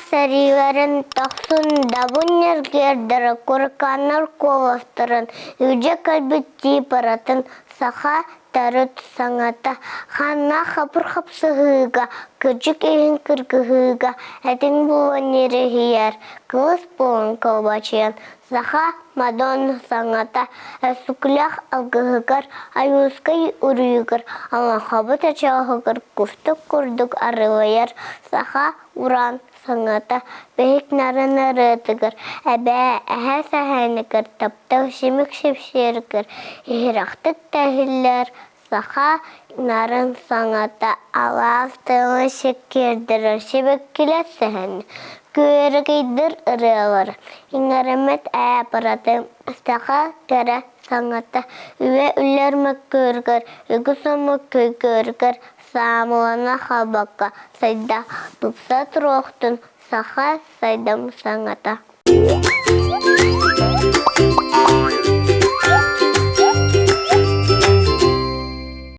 сәриверін тақсын дабунер гердері көрканыр коластырын, үже кәлбітті паратын саха тарыт саңата, ханна хапыр-хапсығыға, күржік ең кіргіғыға, әтің болын ерігер, кылыс болын колбачыян, саха Мадонна саңата, әсуклях алғығығар, аюскай үрігір, ала хабыт ачағығыр, күфтік күрдік арылайыр, саха уран саңата, бәйік нарын арытығыр, әбә әхә сәхәнігір, таптау шемік шепшерігір, ехірақтық тәхілер, саха нарын саңата, ала астылы шекердірір, шебек келет сәхәні. Көрігейдір ұрылар. Иңарымет әпараты ұстаға кәрі саңата. Үе үлермек көргір, үгі сомы көй көргір. Самылана халбаққа сайда бұпса тұроқтың саха сайдам саңата.